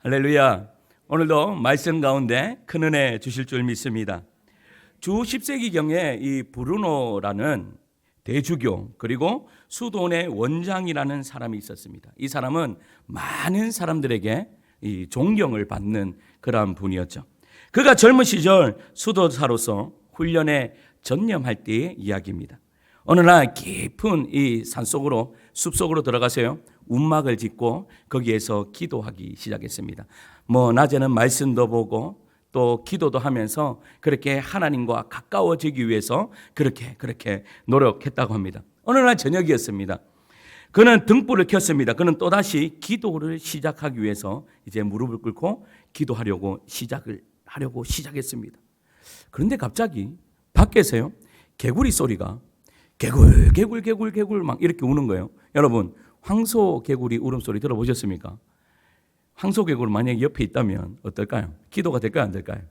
할렐루야. 오늘도 말씀 가운데 큰 은혜 주실 줄 믿습니다. 주 10세기경에 이 브루노라는 대주교 그리고 수도원의 원장이라는 사람이 있었습니다. 이 사람은 많은 사람들에게 이 존경을 받는 그러한 분이었죠. 그가 젊은 시절 수도사로서 훈련에 전념할 때의 이야기입니다. 어느 날 깊은 이 산속으로 숲속으로 들어가서요 움막을 짓고 거기에서 기도하기 시작했습니다. 낮에는 말씀도 보고 또 기도도 하면서 그렇게 하나님과 가까워지기 위해서 그렇게 노력했다고 합니다. 어느 날 저녁이었습니다. 그는 등불을 켰습니다. 그는 또다시 기도를 시작하기 위해서 이제 무릎을 꿇고 기도하려고 시작했습니다. 그런데 갑자기 밖에서요 개구리 소리가 개굴 막 이렇게 우는 거예요. 여러분 황소개구리 울음소리 들어보셨습니까? 황소개구리 만약에 옆에 있다면 어떨까요? 기도가 될까요? 안 될까요?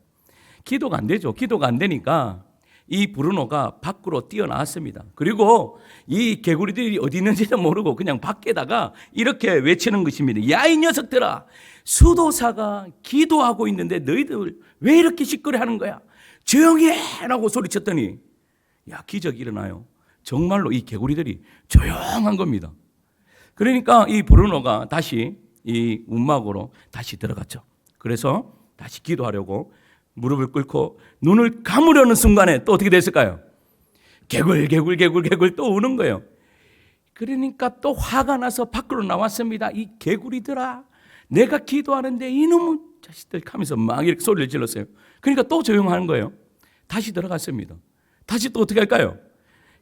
기도가 안 되죠. 기도가 안 되니까 이 브루노가 밖으로 뛰어나왔습니다. 그리고 이 개구리들이 어디 있는지도 모르고 그냥 밖에다가 이렇게 외치는 것입니다. 야, 이 녀석들아, 수도사가 기도하고 있는데 너희들 왜 이렇게 시끄러워하는 거야? 조용히 해라고 소리쳤더니 기적이 일어나요. 정말로 이 개구리들이 조용한 겁니다. 그러니까 이 브루노가 다시 이 움막으로 다시 들어갔죠. 그래서 다시 기도하려고 무릎을 꿇고 눈을 감으려는 순간에 또 어떻게 됐을까요? 개굴 또 우는 거예요. 그러니까 또 화가 나서 밖으로 나왔습니다. 이 개구리들아, 내가 기도하는데 이놈의 자식들 하면서 막 이렇게 소리를 질렀어요. 그러니까 또 조용한 거예요. 다시 들어갔습니다. 다시 또 어떻게 할까요?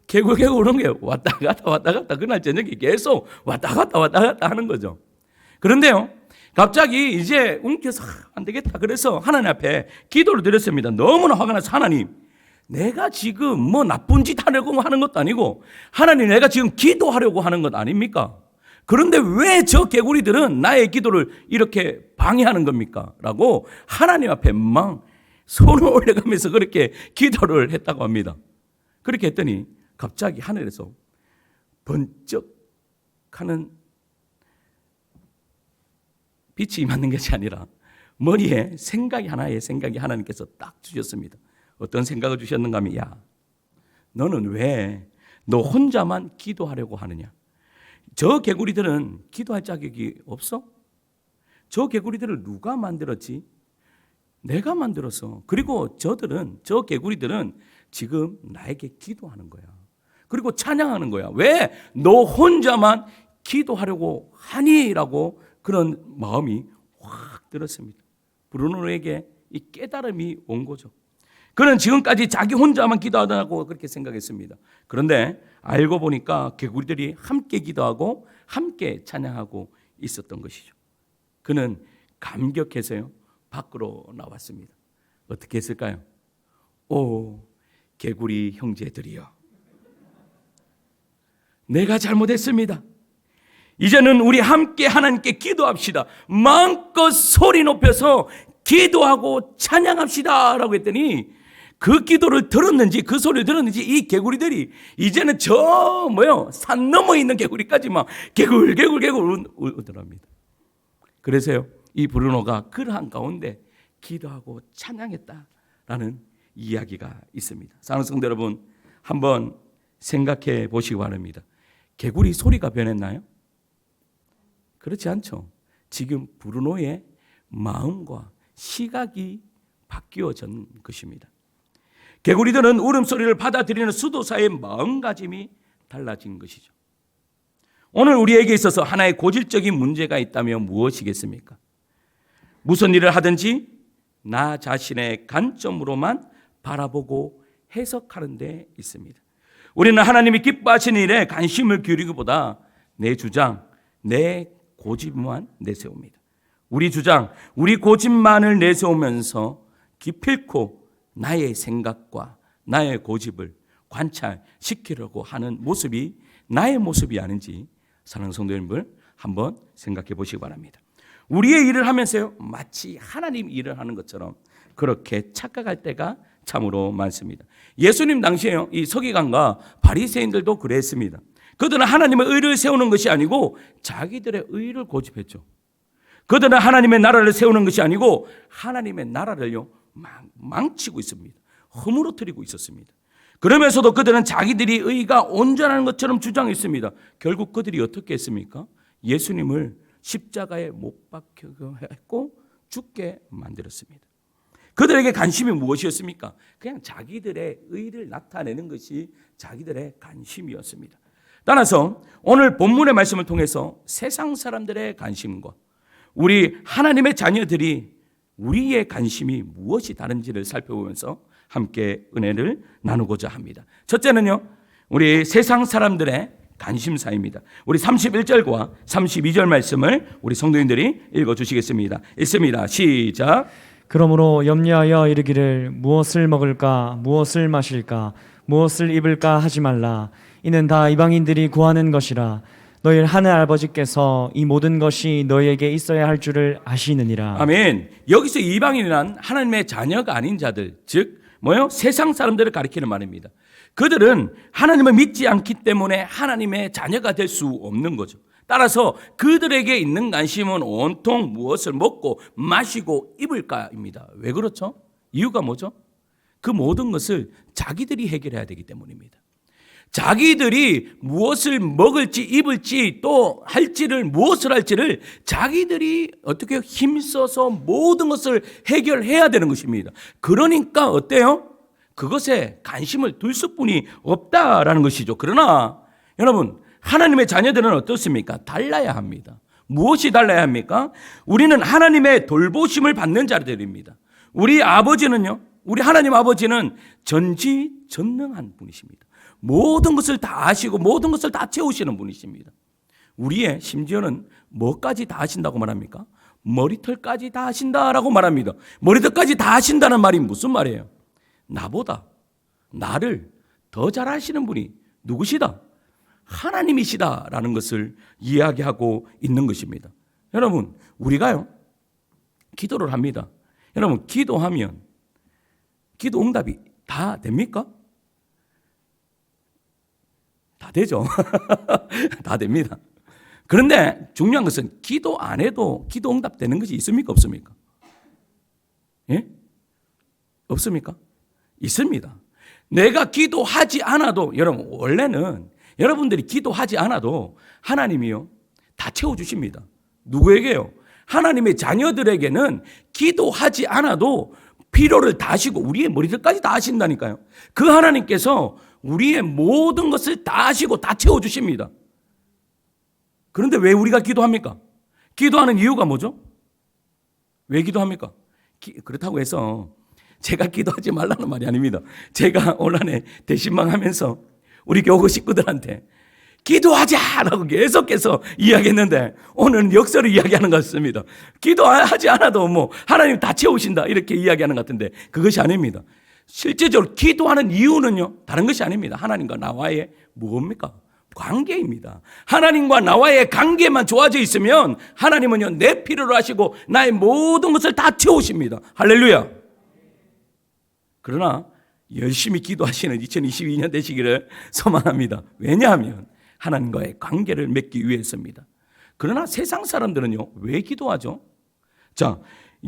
개굴 우는 게 왔다 갔다 그날 저녁에 계속 왔다 갔다 하는 거죠. 그런데요 갑자기 이제 움켜서 안 되겠다 그래서 하나님 앞에 기도를 드렸습니다. 너무나 화가 나서 하나님, 내가 지금 나쁜 짓 하려고 하는 것도 아니고 하나님, 내가 지금 기도하려고 하는 것 아닙니까? 그런데 왜 저 개구리들은 나의 기도를 이렇게 방해하는 겁니까? 라고 하나님 앞에 막 손을 올려가면서 그렇게 기도를 했다고 합니다. 그렇게 했더니 갑자기 하늘에서 번쩍하는 빛이 임하는 것이 아니라 머리에 하나의 생각이 하나님께서 딱 주셨습니다. 어떤 생각을 주셨는가 하면, 너는 왜 너 혼자만 기도하려고 하느냐? 저 개구리들은 기도할 자격이 없어? 저 개구리들을 누가 만들었지? 내가 만들었어. 그리고 저 개구리들은 지금 나에게 기도하는 거야. 그리고 찬양하는 거야. 왜 너 혼자만 기도하려고 하니? 라고 그런 마음이 확 들었습니다. 브루노에게 이 깨달음이 온 거죠. 그는 지금까지 자기 혼자만 기도하다고 그렇게 생각했습니다. 그런데 알고 보니까 개구리들이 함께 기도하고 함께 찬양하고 있었던 것이죠. 그는 감격해서요 밖으로 나왔습니다. 어떻게 했을까요? 오, 개구리 형제들이여, 내가 잘못했습니다. 이제는 우리 함께 하나님께 기도합시다. 마음껏 소리 높여서 기도하고 찬양합시다 라고 했더니 그 기도를 들었는지 그 소리를 들었는지 이 개구리들이 이제는 산 넘어 있는 개구리까지 막 개굴 울더랍니다. 그래서요 이 브루노가 그러한 가운데 기도하고 찬양했다라는 이야기가 있습니다. 사랑하는 성도 여러분, 한번 생각해 보시기 바랍니다. 개구리 소리가 변했나요? 그렇지 않죠. 지금 브루노의 마음과 시각이 바뀌어진 것입니다. 개구리들은 울음소리를 받아들이는 수도사의 마음가짐이 달라진 것이죠. 오늘 우리에게 있어서 하나의 고질적인 문제가 있다면 무엇이겠습니까? 무슨 일을 하든지 나 자신의 관점으로만 바라보고 해석하는 데 있습니다. 우리는 하나님이 기뻐하시는 일에 관심을 기울이기보다 내 주장, 내 고집만 내세웁니다. 우리 주장, 우리 고집만을 내세우면서 기필코 나의 생각과 나의 고집을 관찰시키려고 하는 모습이 나의 모습이 아닌지 사랑하는 성도 여러분들 한번 생각해 보시기 바랍니다. 우리의 일을 하면서요 마치 하나님 일을 하는 것처럼 그렇게 착각할 때가 참으로 많습니다. 예수님 당시에요 이 서기관과 바리새인들도 그랬습니다. 그들은 하나님의 의를 세우는 것이 아니고 자기들의 의를 고집했죠. 그들은 하나님의 나라를 세우는 것이 아니고 하나님의 나라를요 망치고 있습니다. 허물어뜨리고 있었습니다. 그러면서도 그들은 자기들이 의가 온전한 것처럼 주장했습니다. 결국 그들이 어떻게 했습니까? 예수님을 십자가에 못 박히게 했고 죽게 만들었습니다. 그들에게 관심이 무엇이었습니까? 그냥 자기들의 의를 나타내는 것이 자기들의 관심이었습니다. 따라서 오늘 본문의 말씀을 통해서 세상 사람들의 관심과 우리 하나님의 자녀들이 우리의 관심이 무엇이 다른지를 살펴보면서 함께 은혜를 나누고자 합니다. 첫째는요, 우리 세상 사람들의 관심사입니다. 우리 31절과 32절 말씀을 우리 성도님들이 읽어주시겠습니다. 읽습니다. 시작. 그러므로 염려하여 이르기를 무엇을 먹을까 무엇을 마실까 무엇을 입을까 하지 말라. 이는 다 이방인들이 구하는 것이라. 너희 하늘 아버지께서 이 모든 것이 너희에게 있어야 할 줄을 아시느니라. 아멘. 여기서 이방인이란 하나님의 자녀가 아닌 자들, 즉 세상 사람들을 가리키는 말입니다. 그들은 하나님을 믿지 않기 때문에 하나님의 자녀가 될 수 없는 거죠. 따라서 그들에게 있는 관심은 온통 무엇을 먹고 마시고 입을까입니다. 왜 그렇죠? 이유가 뭐죠? 그 모든 것을 자기들이 해결해야 되기 때문입니다. 자기들이 무엇을 먹을지 입을지 또 할지를 무엇을 할지를 자기들이 어떻게 힘써서 모든 것을 해결해야 되는 것입니다. 그러니까 어때요? 그것에 관심을 둘 수뿐이 없다라는 것이죠. 그러나 여러분, 하나님의 자녀들은 어떻습니까? 달라야 합니다. 무엇이 달라야 합니까? 우리는 하나님의 돌보심을 받는 자들입니다. 우리 아버지는요, 우리 하나님 아버지는 전지전능한 분이십니다. 모든 것을 다 아시고 모든 것을 다 채우시는 분이십니다. 우리의 심지어는 뭐까지 다 하신다고 말합니까? 머리털까지 다 하신다라고 말합니다. 머리털까지 다 하신다는 말이 무슨 말이에요? 나보다 나를 더 잘 아시는 분이 누구시다? 하나님이시다라는 것을 이야기하고 있는 것입니다. 여러분, 우리가요 기도를 합니다. 여러분, 기도하면 기도 응답이 다 됩니까? 다 되죠. 다 됩니다. 그런데 중요한 것은 기도 안 해도 기도 응답되는 것이 있습니까? 없습니까? 예? 없습니까? 있습니다. 내가 기도하지 않아도, 여러분, 원래는 여러분들이 기도하지 않아도 하나님이요 다 채워주십니다. 누구에게요? 하나님의 자녀들에게는 기도하지 않아도 필요를 다 하시고 우리의 머리들까지 다 하신다니까요. 그 하나님께서 우리의 모든 것을 다 하시고 다 채워주십니다. 그런데 왜 우리가 기도합니까? 기도하는 이유가 뭐죠? 왜 기도합니까? 그렇다고 해서 제가 기도하지 말라는 말이 아닙니다. 제가 올 한해 대신망하면서 우리 교구 식구들한테 기도하자라고 계속해서 이야기했는데 오늘은 역설을 이야기하는 것 같습니다. 기도하지 않아도 하나님 다 채우신다 이렇게 이야기하는 것 같은데 그것이 아닙니다. 실제적으로 기도하는 이유는요 다른 것이 아닙니다. 하나님과 나와의 뭡니까? 관계입니다. 하나님과 나와의 관계만 좋아져 있으면 하나님은요 내 필요로 하시고 나의 모든 것을 다 채우십니다. 할렐루야. 그러나 열심히 기도하시는 2022년 되시기를 소망합니다. 왜냐하면 하나님과의 관계를 맺기 위해서입니다. 그러나 세상 사람들은요 왜 기도하죠? 자,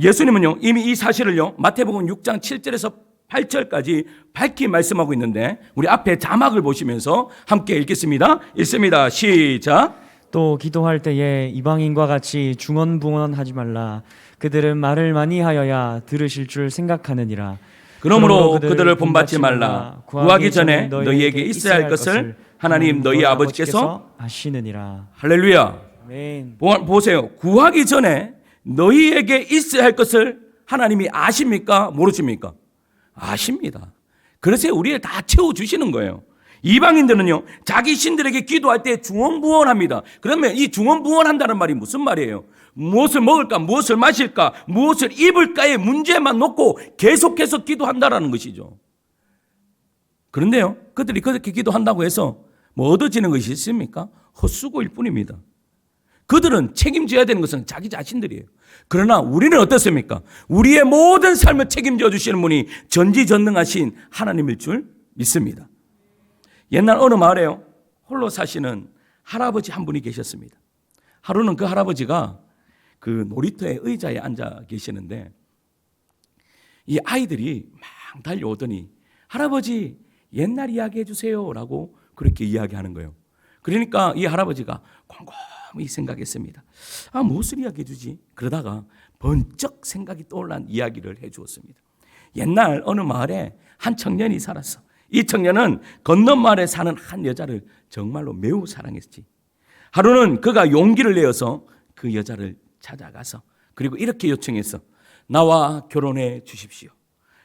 예수님은요 이미 이 사실을요 마태복음 6장 7절에서 8절까지 밝히 말씀하고 있는데 우리 앞에 자막을 보시면서 함께 읽겠습니다. 읽습니다. 시작. 또 기도할 때에 이방인과 같이 중언부언하지 말라. 그들은 말을 많이 하여야 들으실 줄 생각하느니라. 그러므로 그들을 본받지 말라. 구하기 전에 너희에게 있어야 할 것을 하나님 너희 아버지께서 아시느니라. 할렐루야. 아멘. 보세요. 구하기 전에 너희에게 있어야 할 것을 하나님이 아십니까? 모르십니까? 아십니다. 그래서 우리를 다 채워주시는 거예요. 이방인들은요 자기 신들에게 기도할 때 중언부언합니다. 그러면 이 중언부언한다는 말이 무슨 말이에요? 무엇을 먹을까, 무엇을 마실까, 무엇을 입을까의 문제만 놓고 계속해서 기도한다라는 것이죠. 그런데요 그들이 그렇게 기도한다고 해서 얻어지는 것이 있습니까? 헛수고일 뿐입니다. 그들은 책임져야 되는 것은 자기 자신들이에요. 그러나 우리는 어떻습니까? 우리의 모든 삶을 책임져 주시는 분이 전지전능하신 하나님일 줄 믿습니다. 옛날 어느 마을에요 홀로 사시는 할아버지 한 분이 계셨습니다. 하루는 그 할아버지가 그 놀이터의 의자에 앉아 계시는데 이 아이들이 막 달려오더니 할아버지 옛날 이야기 해주세요라고 그렇게 이야기하는 거예요. 그러니까 이 할아버지가 곰곰이 생각했습니다. 무엇을 이야기해 주지? 그러다가 번쩍 생각이 떠올란 이야기를 해 주었습니다. 옛날 어느 마을에 한 청년이 살았어. 이 청년은 건넌 마을에 사는 한 여자를 정말로 매우 사랑했지. 하루는 그가 용기를 내어서 그 여자를 찾아가서 그리고 이렇게 요청했어. 나와 결혼해 주십시오.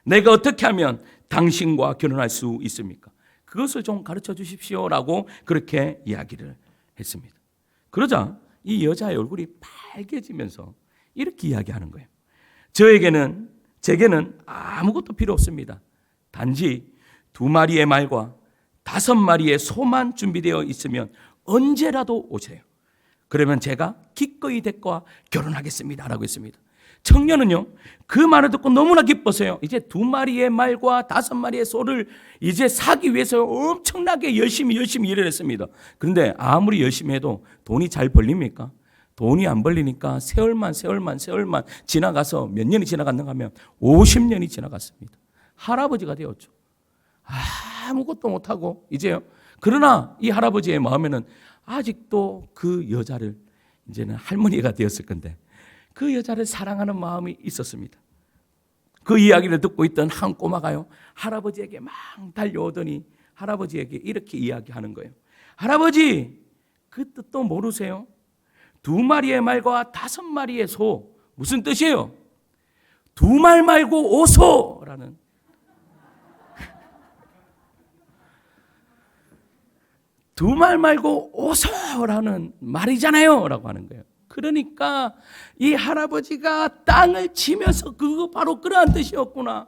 내가 어떻게 하면 당신과 결혼할 수 있습니까? 그것을 좀 가르쳐 주십시오라고 그렇게 이야기를 했습니다. 그러자 이 여자의 얼굴이 빨개지면서 이렇게 이야기하는 거예요. 제게는 아무것도 필요 없습니다. 단지 2마리의 말과 5마리의 소만 준비되어 있으면 언제라도 오세요. 그러면 제가 기꺼이 대과 결혼하겠습니다 라고 했습니다. 청년은요 그 말을 듣고 너무나 기뻤어요. 이제 2마리의 말과 5마리의 소를 이제 사기 위해서 엄청나게 열심히 일을 했습니다. 그런데 아무리 열심히 해도 돈이 잘 벌립니까? 돈이 안 벌리니까 세월만 지나가서 몇 년이 지나갔는가 하면 50년이 지나갔습니다. 할아버지가 되었죠. 아무것도 못하고 이제요. 그러나 이 할아버지의 마음에는 아직도 그 여자를 이제는 할머니가 되었을 건데 그 여자를 사랑하는 마음이 있었습니다. 그 이야기를 듣고 있던 한 꼬마가요 할아버지에게 막 달려오더니 할아버지에게 이렇게 이야기하는 거예요. 할아버지 그 뜻도 모르세요? 2마리의 말과 5마리의 소 무슨 뜻이에요? 2말 말고 오소라는 2말 말고 오소라는 말이잖아요 라고 하는 거예요. 그러니까 이 할아버지가 땅을 치면서 그거 바로 그러한 뜻이었구나.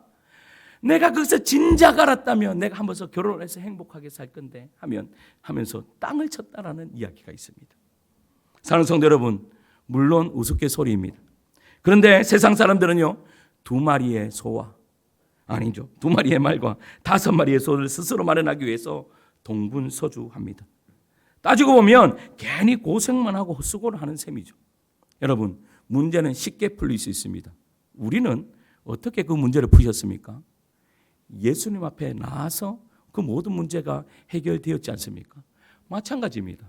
내가 거기서 진작 알았다면 내가 한번 결혼해서 행복하게 살 건데 하면서 땅을 쳤다라는 이야기가 있습니다. 사랑하는 성도 여러분, 물론 우스갯소리입니다. 그런데 세상 사람들은요 2마리의 소와 2마리의 말과 5마리의 소를 스스로 마련하기 위해서 동분서주합니다. 따지고 보면 괜히 고생만 하고 헛수고를 하는 셈이죠. 여러분, 문제는 쉽게 풀릴 수 있습니다. 우리는 어떻게 그 문제를 푸셨습니까? 예수님 앞에 나와서 그 모든 문제가 해결되었지 않습니까? 마찬가지입니다.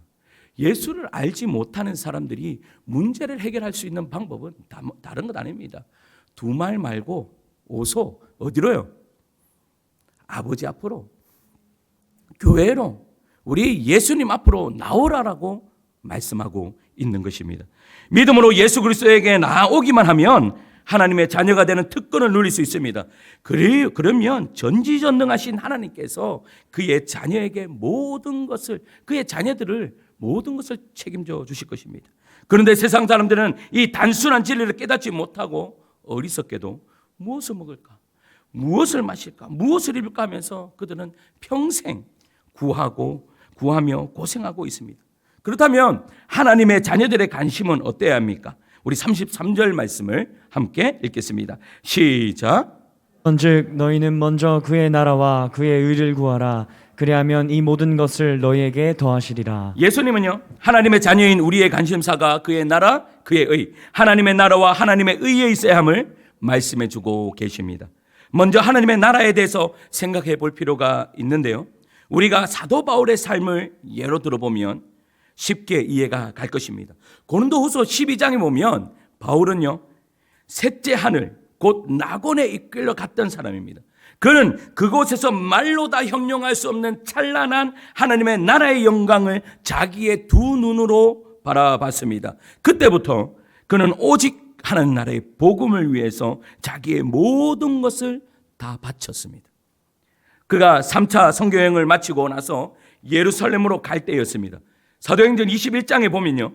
예수를 알지 못하는 사람들이 문제를 해결할 수 있는 방법은 다른 것 아닙니다. 2말 말고 오소 어디로요? 아버지 앞으로, 교회로, 우리 예수님 앞으로 나오라라고 말씀하고 있는 것입니다. 믿음으로 예수 그리스도에게 나오기만 하면 하나님의 자녀가 되는 특권을 누릴 수 있습니다. 그러면 전지전능하신 하나님께서 그의 자녀에게 그의 자녀들을 모든 것을 책임져 주실 것입니다. 그런데 세상 사람들은 이 단순한 진리를 깨닫지 못하고 어리석게도 무엇을 먹을까, 무엇을 마실까, 무엇을 입을까 하면서 그들은 평생 구하며 고생하고 있습니다. 그렇다면 하나님의 자녀들의 관심은 어때야 합니까? 우리 33절 말씀을 함께 읽겠습니다. 시작. 언즉 너희는 먼저 그의 나라와 그의 의를 구하라. 그리하면 이 모든 것을 너희에게 더하시리라. 예수님은요 하나님의 자녀인 우리의 관심사가 그의 나라, 그의 의, 하나님의 나라와 하나님의 의에 있어야 함을 말씀해 주고 계십니다. 먼저 하나님의 나라에 대해서 생각해 볼 필요가 있는데요, 우리가 사도 바울의 삶을 예로 들어보면 쉽게 이해가 갈 것입니다. 고린도후서 12장에 보면 바울은요 셋째 하늘 곧 낙원에 이끌려 갔던 사람입니다. 그는 그곳에서 말로 다 형용할 수 없는 찬란한 하나님의 나라의 영광을 자기의 두 눈으로 바라봤습니다. 그때부터 그는 오직 하나님 나라의 복음을 위해서 자기의 모든 것을 다 바쳤습니다. 그가 3차 선교여행을 마치고 나서 예루살렘으로 갈 때였습니다. 사도행전 21장에 보면요,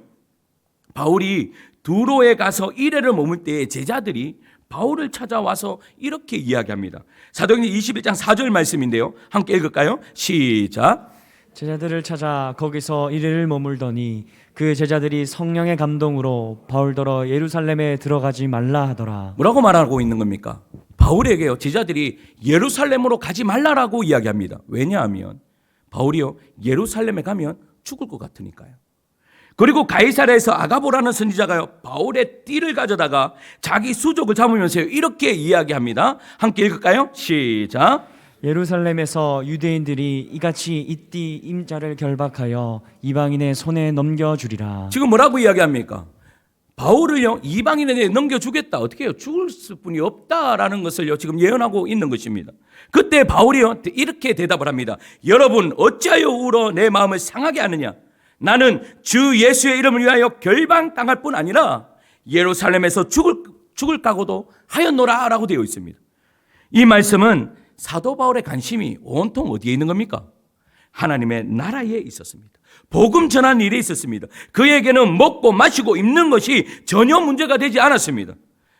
바울이 두로에 가서 1회를 머물 때에 제자들이 바울을 찾아와서 이렇게 이야기합니다. 사도행전 21장 4절 말씀인데요, 함께 읽을까요? 시작. 제자들을 찾아 거기서 1일을 머물더니 그 제자들이 성령의 감동으로 바울더러 예루살렘에 들어가지 말라 하더라. 뭐라고 말하고 있는 겁니까? 바울에게요 제자들이 예루살렘으로 가지 말라라고 이야기합니다. 왜냐하면 바울이요 예루살렘에 가면 죽을 것 같으니까요. 그리고 가이사랴에서 아가보라는 선지자가 바울의 띠를 가져다가 자기 수족을 잡으면서 이렇게 이야기합니다. 함께 읽을까요? 시작. 예루살렘에서 유대인들이 이같이 이 띠 임자를 결박하여 이방인의 손에 넘겨주리라. 지금 뭐라고 이야기합니까? 바울을요, 이방인에게 넘겨주겠다. 어떻게 해요? 죽을 분이 없다라는 것을요, 지금 예언하고 있는 것입니다. 그때 바울이요, 이렇게 대답을 합니다. 여러분, 어찌하여 울어 내 마음을 상하게 하느냐? 나는 주 예수의 이름을 위하여 결방당할 뿐 아니라 예루살렘에서 죽을 각오도 하였노라 라고 되어 있습니다. 이 말씀은 사도 바울의 관심이 온통 어디에 있는 겁니까? 하나님의 나라에 있었습니다. 복음 전하는 일에 있었습니다. 그에게는 먹고 마시고 입는 것이 전혀 문제가 되지 않았습니다.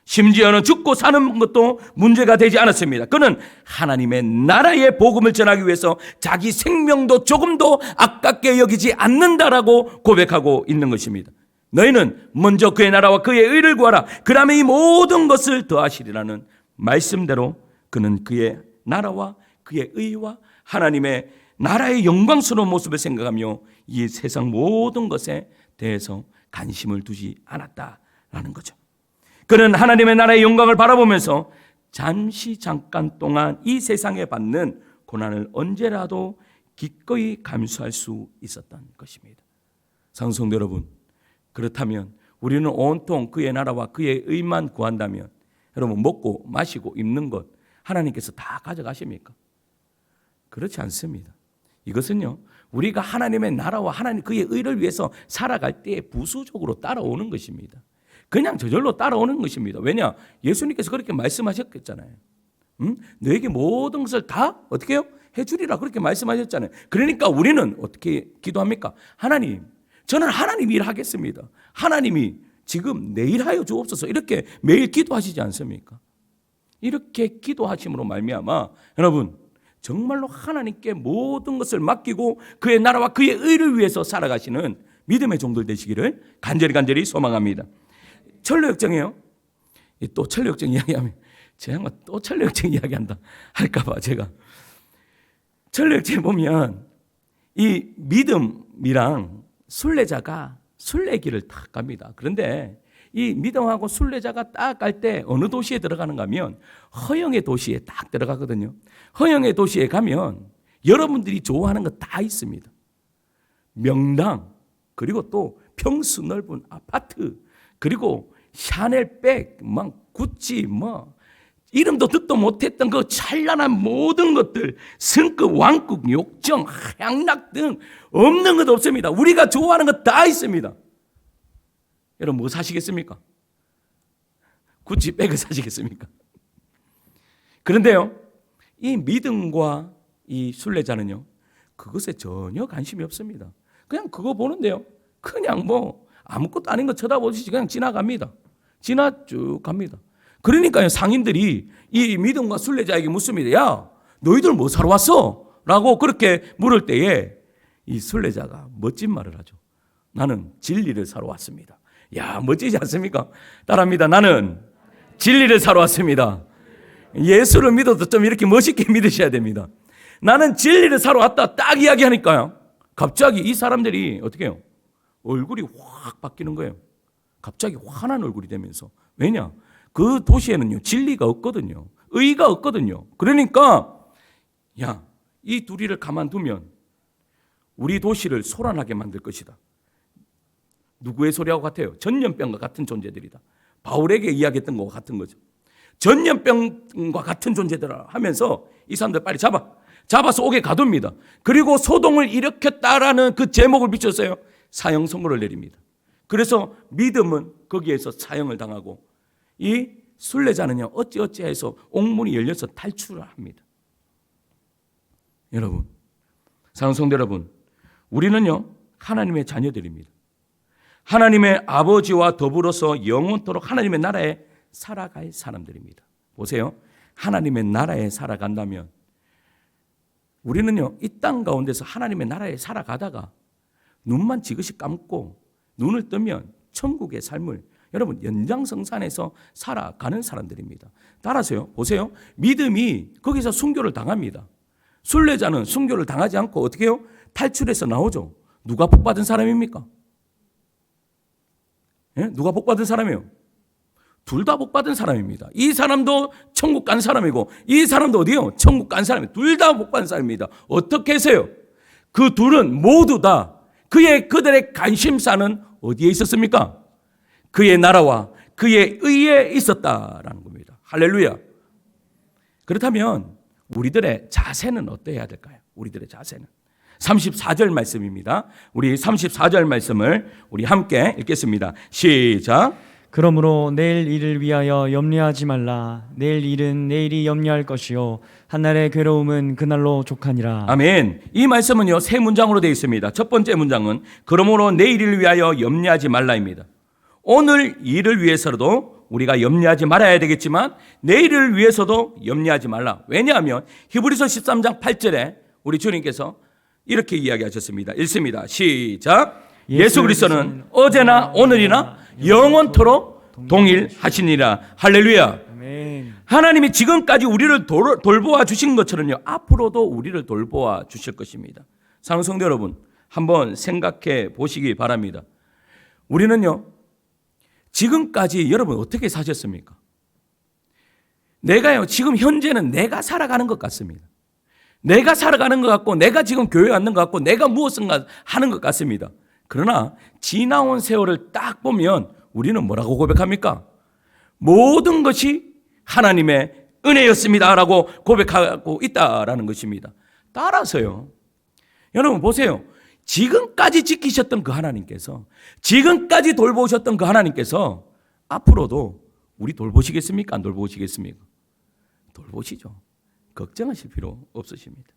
심지어는 죽고 사는 것도 문제가 되지 않았습니다. 그는 하나님의 나라의 복음을 전하기 위해서 자기 생명도 조금도 아깝게 여기지 않는다라고 고백하고 있는 것입니다. 너희는 먼저 그의 나라와 그의 의를 구하라. 그러면 이 모든 것을 더하시리라는 말씀대로 그는 그의 나라와 그의 의와 하나님의 나라의 영광스러운 모습을 생각하며 이 세상 모든 것에 대해서 관심을 두지 않았다라는 거죠. 그는 하나님의 나라의 영광을 바라보면서 잠깐 동안 이 세상에 받는 고난을 언제라도 기꺼이 감수할 수 있었던 것입니다. 성도 여러분, 그렇다면 우리는 온통 그의 나라와 그의 의만 구한다면 여러분 먹고 마시고 입는 것 하나님께서 다 가져가십니까? 그렇지 않습니다. 이것은요, 우리가 하나님의 나라와 하나님 그의 의를 위해서 살아갈 때 부수적으로 따라오는 것입니다. 그냥 저절로 따라오는 것입니다. 왜냐? 예수님께서 그렇게 말씀하셨겠잖아요. 너에게 모든 것을 다 어떻게 해요? 해주리라 그렇게 말씀하셨잖아요. 그러니까 우리는 어떻게 기도합니까? 하나님, 저는 하나님 일 하겠습니다. 하나님이 지금 내 일하여 주옵소서 이렇게 매일 기도하시지 않습니까? 이렇게 기도하심으로 말미암아 여러분 정말로 하나님께 모든 것을 맡기고 그의 나라와 그의 의를 위해서 살아가시는 믿음의 종들 되시기를 간절히 소망합니다. 철로역정이에요. 또 철로역정 이야기하면 제가 또 철로역정 이야기한다 할까봐 제가 철로역정에 보면 이 믿음이랑 순례자가 순례길을 딱 갑니다. 그런데 이 믿음하고 순례자가 딱 갈 때 어느 도시에 들어가는가 하면 허영의 도시에 딱 들어가거든요. 허영의 도시에 가면 여러분들이 좋아하는 거 다 있습니다. 명당, 그리고 또 평수 넓은 아파트, 그리고 샤넬백, 구찌, 이름도 듣도 못했던 그 찬란한 모든 것들, 승급, 왕국, 욕정, 향락 등 없는 것 없습니다. 우리가 좋아하는 거 다 있습니다. 여러분 뭐 사시겠습니까? 구찌 백을 사시겠습니까? 그런데요, 이 믿음과 이 순례자는요, 그것에 전혀 관심이 없습니다. 그냥 그거 보는데요, 그냥 아무것도 아닌 거 쳐다보듯이 그냥 지나갑니다. 쭉 갑니다. 그러니까요, 상인들이 이 믿음과 순례자에게 묻습니다. 야, 너희들 뭐 사러 왔어? 라고 그렇게 물을 때에 이 순례자가 멋진 말을 하죠. 나는 진리를 사러 왔습니다. 야, 멋지지 않습니까? 따라합니다. 나는 진리를 사러 왔습니다. 예수를 믿어도 좀 이렇게 멋있게 믿으셔야 됩니다. 나는 진리를 사러 왔다 딱 이야기하니까요, 갑자기 이 사람들이 어떻게 해요? 얼굴이 확 바뀌는 거예요. 갑자기 환한 얼굴이 되면서. 왜냐? 그 도시에는요, 진리가 없거든요. 의가 없거든요. 그러니까 야, 이 둘이를 가만두면 우리 도시를 소란하게 만들 것이다. 누구의 소리하고 같아요? 전염병과 같은 존재들이다. 바울에게 이야기했던 것과 같은 거죠. 전염병과 같은 존재들아 하면서 이 사람들 빨리 잡아서 옥에 가둡니다. 그리고 소동을 일으켰다라는 그 제목을 붙였어요. 사형 선고를 내립니다. 그래서 믿음은 거기에서 사형을 당하고 이 순례자는요, 어찌해서 옥문이 열려서 탈출을 합니다. 여러분, 사랑하는 성도 여러분, 우리는요 하나님의 자녀들입니다. 하나님의 아버지와 더불어서 영원토록 하나님의 나라에 살아갈 사람들입니다. 보세요, 하나님의 나라에 살아간다면 우리는요 이 땅 가운데서 하나님의 나라에 살아가다가 눈만 지그시 감고 눈을 뜨면 천국의 삶을 여러분 연장성산에서 살아가는 사람들입니다. 따라서요, 보세요, 믿음이 거기서 순교를 당합니다. 순례자는 순교를 당하지 않고 어떻게 해요? 탈출해서 나오죠. 누가 복 받은 사람입니까? 예? 누가 복 받은 사람이에요? 둘 다 복 받은 사람입니다. 이 사람도 천국 간 사람이고 이 사람도 어디요? 천국 간 사람이에요. 둘 다 복 받은 사람입니다. 어떻게 해서요? 그 둘은 모두 다 그들의 관심사는 어디에 있었습니까? 그의 나라와 그의 의에 있었다라는 겁니다. 할렐루야. 그렇다면 우리들의 자세는 어떠해야 될까요? 우리들의 자세는 34절 말씀입니다. 우리 34절 말씀을 우리 함께 읽겠습니다. 시작. 그러므로 내일 일을 위하여 염려하지 말라. 내일 일은 내일이 염려할 것이요 한날의 괴로움은 그날로 족하니라. 아멘. 이 말씀은요 세 문장으로 되어 있습니다. 첫 번째 문장은 그러므로 내일을 위하여 염려하지 말라입니다. 오늘 일을 위해서도 우리가 염려하지 말아야 되겠지만 내일을 위해서도 염려하지 말라. 왜냐하면 히브리서 13장 8절에 우리 주님께서 이렇게 이야기하셨습니다. 읽습니다. 시작. 예수 그리스도는 어제나 오늘이나 영원토록 동일하시니라. 할렐루야. 아멘. 하나님이 지금까지 우리를 돌보아 주신 것처럼요 앞으로도 우리를 돌보아 주실 것입니다. 사랑하는 성도 여러분, 한번 생각해 보시기 바랍니다. 우리는요 지금까지 여러분 어떻게 사셨습니까? 내가요 지금 현재는 내가 살아가는 것 같습니다. 내가 살아가는 것 같고 내가 지금 교회에 왔는 것 같고 내가 무엇인가 하는 것 같습니다. 그러나 지나온 세월을 딱 보면 우리는 뭐라고 고백합니까? 모든 것이 하나님의 은혜였습니다라고 고백하고 있다라는 것입니다. 따라서요 여러분 보세요. 지금까지 지키셨던 그 하나님께서, 지금까지 돌보셨던 그 하나님께서 앞으로도 우리 돌보시겠습니까? 안 돌보시겠습니까? 돌보시죠. 걱정하실 필요 없으십니다.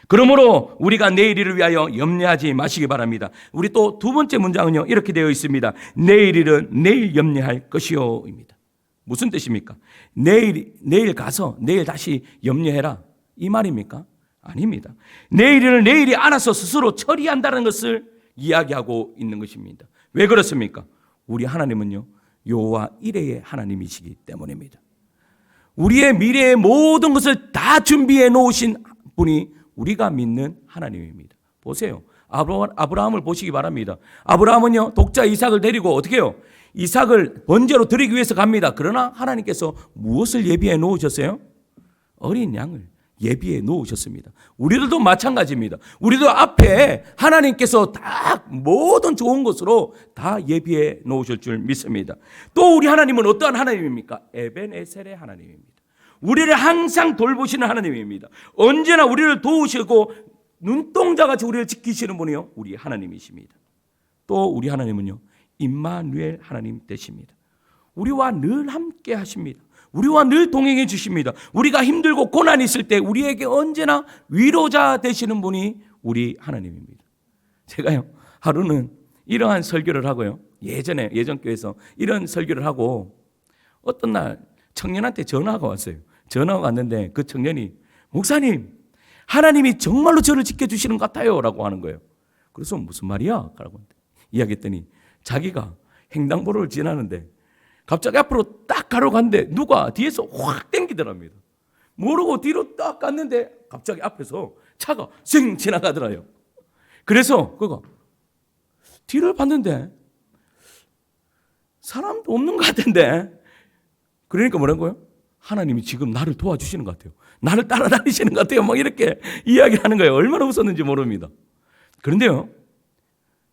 그러므로 우리가 내일 일을 위하여 염려하지 마시기 바랍니다. 우리 또 두 번째 문장은요 이렇게 되어 있습니다. 내일 일은 내일 염려할 것이요입니다. 무슨 뜻입니까? 내일 가서 내일 다시 염려해라 이 말입니까? 아닙니다. 내일을 내일이 알아서 스스로 처리한다는 것을 이야기하고 있는 것입니다. 왜 그렇습니까? 우리 하나님은요 여호와 이레의 하나님이시기 때문입니다. 우리의 미래의 모든 것을 다 준비해 놓으신 분이 우리가 믿는 하나님입니다. 보세요. 아브라함을 보시기 바랍니다. 아브라함은요 독자 이삭을 데리고 어떻게 해요? 이삭을 번제로 드리기 위해서 갑니다. 그러나 하나님께서 무엇을 예비해 놓으셨어요? 어린 양을 예비해 놓으셨습니다. 우리들도 마찬가지입니다. 우리도 앞에 하나님께서 다 모든 좋은 것으로 다 예비해 놓으실 줄 믿습니다. 또 우리 하나님은 어떠한 하나님입니까? 에벤에셀의 하나님입니다. 우리를 항상 돌보시는 하나님입니다. 언제나 우리를 도우시고 눈동자같이 우리를 지키시는 분이요 우리 하나님이십니다. 또 우리 하나님은요 임마누엘 하나님 되십니다. 우리와 늘 함께 하십니다. 우리와 늘 동행해 주십니다. 우리가 힘들고 고난이 있을 때 우리에게 언제나 위로자 되시는 분이 우리 하나님입니다. 제가요 하루는 이러한 설교를 하고요 예전 교회에서 이런 설교를 하고 어떤 날 청년한테 전화가 왔어요. 전화가 왔는데 그 청년이 목사님 하나님이 정말로 저를 지켜주시는 것 같아요 라고 하는 거예요. 그래서 무슨 말이야? 라고 이야기했더니 자기가 횡단보도를 지나는데 갑자기 앞으로 딱 가려고 갔는데 누가 뒤에서 확 당기더랍니다. 모르고 뒤로 딱 갔는데 갑자기 앞에서 차가 쌩 지나가더라요. 그래서 그가 뒤를 봤는데 사람도 없는 것 같은데 그러니까 뭐라는 거예요? 하나님이 지금 나를 도와주시는 것 같아요. 나를 따라다니시는 것 같아요. 막 이렇게 이야기하는 거예요. 얼마나 웃었는지 모릅니다. 그런데요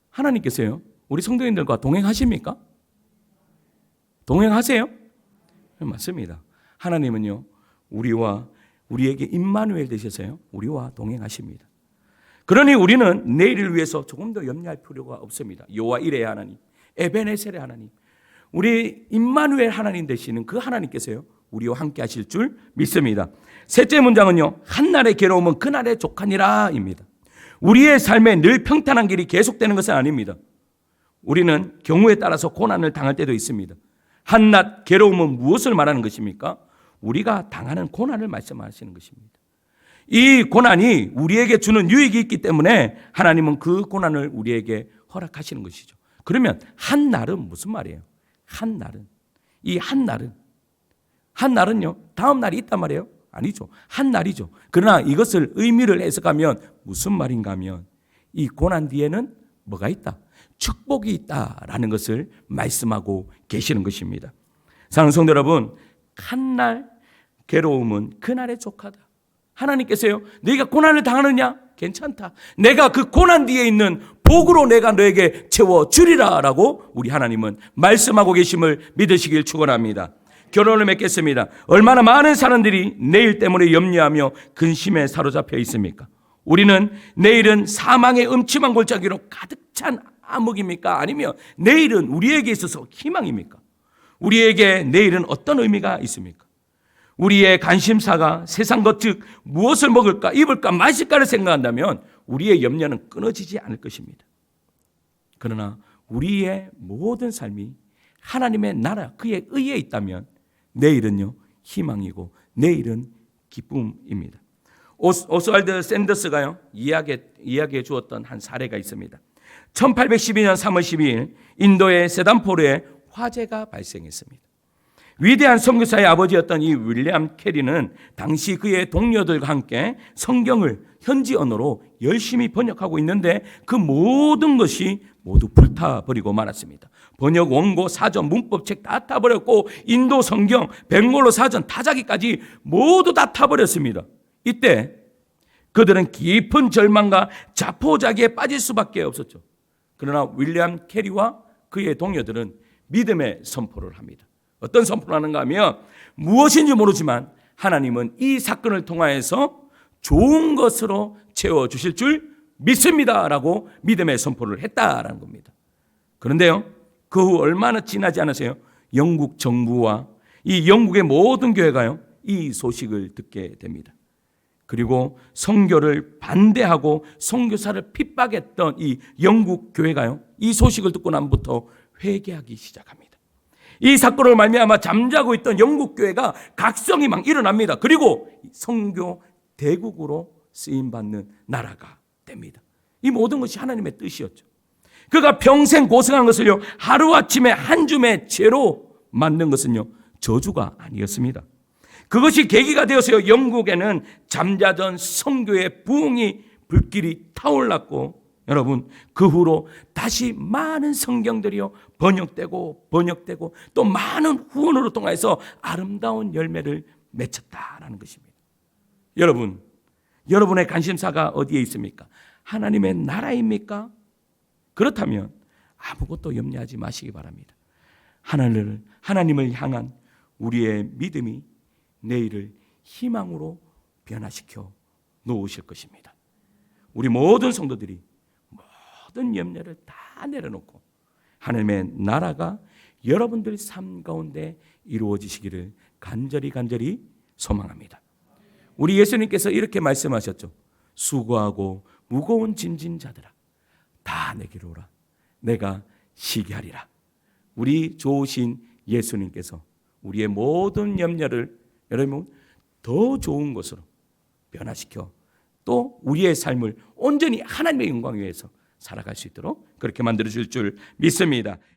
하나님께서요 우리 성도님들과 동행하십니까? 동행하세요? 맞습니다. 하나님은요 우리에게 임마누엘 되셔서요 우리와 동행하십니다. 그러니 우리는 내일을 위해서 조금 더 염려할 필요가 없습니다. 여호와 이레의 하나님, 에벤에셀의 하나님, 우리 임마누엘 하나님 되시는 그 하나님께서요 우리와 함께 하실 줄 믿습니다. 셋째 문장은요 한날의 괴로움은 그날의 족하니라입니다. 우리의 삶에 늘 평탄한 길이 계속되는 것은 아닙니다. 우리는 경우에 따라서 고난을 당할 때도 있습니다. 한낱 괴로움은 무엇을 말하는 것입니까? 우리가 당하는 고난을 말씀하시는 것입니다. 이 고난이 우리에게 주는 유익이 있기 때문에 하나님은 그 고난을 우리에게 허락하시는 것이죠. 그러면 한날은 무슨 말이에요? 한날은 이 한날은요 다음 날이 있단 말이에요? 아니죠. 한날이죠. 그러나 이것을 의미를 해석하면 무슨 말인가 하면 이 고난 뒤에는 뭐가 있다? 축복이 있다라는 것을 말씀하고 계시는 것입니다. 사랑하는 성도 여러분, 한날 괴로움은 그날의 조카다. 하나님께서요, 너희가 고난을 당하느냐? 괜찮다. 내가 그 고난 뒤에 있는 복으로 내가 너에게 채워주리라 라고 우리 하나님은 말씀하고 계심을 믿으시길 축원합니다. 결론을 맺겠습니다. 얼마나 많은 사람들이 내일 때문에 염려하며 근심에 사로잡혀 있습니까? 우리는 내일은 사망의 음침한 골짜기로 가득 찬 암흑입니까? 아니면 내일은 우리에게 있어서 희망입니까? 우리에게 내일은 어떤 의미가 있습니까? 우리의 관심사가 세상 것, 즉 무엇을 먹을까, 입을까, 마실까를 생각한다면 우리의 염려는 끊어지지 않을 것입니다. 그러나 우리의 모든 삶이 하나님의 나라, 그의 의에 있다면 내일은요, 희망이고 기쁨입니다. 오스왈드 샌더스가요, 이야기해 주었던 한 사례가 있습니다. 1812년 3월 12일 인도의 세단포르에 화재가 발생했습니다. 위대한 선교사의 아버지였던 이 윌리엄 캐리는 당시 그의 동료들과 함께 성경을 현지 언어로 열심히 번역하고 있는데 그 모든 것이 모두 불타버리고 말았습니다. 번역 원고, 사전, 문법책 다 타버렸고 인도 성경, 벵골로 사전, 타자기까지 모두 다 타버렸습니다. 이때 그들은 깊은 절망과 자포자기에 빠질 수밖에 없었죠. 그러나 윌리엄 캐리와 그의 동료들은 믿음의 선포를 합니다. 어떤 선포를 하는가 하면 무엇인지 모르지만 하나님은 이 사건을 통하여서 좋은 것으로 채워주실 줄 믿습니다라고 믿음의 선포를 했다라는 겁니다. 그런데요, 그 후 얼마나 지나지 않으세요? 영국 정부와 이 영국의 모든 교회가요, 이 소식을 듣게 됩니다. 그리고 선교를 반대하고 선교사를 핍박했던 이 영국 교회가요, 이 소식을 듣고 난부터 회개하기 시작합니다. 이 사건을 말미암아 잠자고 있던 영국 교회가 각성이 막 일어납니다. 그리고 선교 대국으로 쓰임 받는 나라가 됩니다. 이 모든 것이 하나님의 뜻이었죠. 그가 평생 고생한 것을요, 하루아침에 한 줌의 죄로 만든 것은요, 저주가 아니었습니다. 그것이 계기가 되어서요, 영국에는 잠자던 선교의 부흥이 불길이 타올랐고, 여러분, 그 후로 다시 많은 성경들이요 번역되고 또 많은 후원으로 통해서 아름다운 열매를 맺혔다라는 것입니다. 여러분, 여러분의 관심사가 어디에 있습니까? 하나님의 나라입니까? 그렇다면 아무것도 염려하지 마시기 바랍니다. 하나님을 향한 우리의 믿음이 내일을 희망으로 변화시켜 놓으실 것입니다. 우리 모든 성도들이 모든 염려를 다 내려놓고 하나님의 나라가 여러분들 삶 가운데 이루어지시기를 간절히 소망합니다. 우리 예수님께서 이렇게 말씀하셨죠. 수고하고 무거운 짐진 자들아 다 내게로 오라. 내가 쉬게 하리라. 우리 좋으신 예수님께서 우리의 모든 염려를 여러분 더 좋은 것으로 변화시켜 또 우리의 삶을 온전히 하나님의 영광 위해서 살아갈 수 있도록 그렇게 만들어 줄 줄 믿습니다.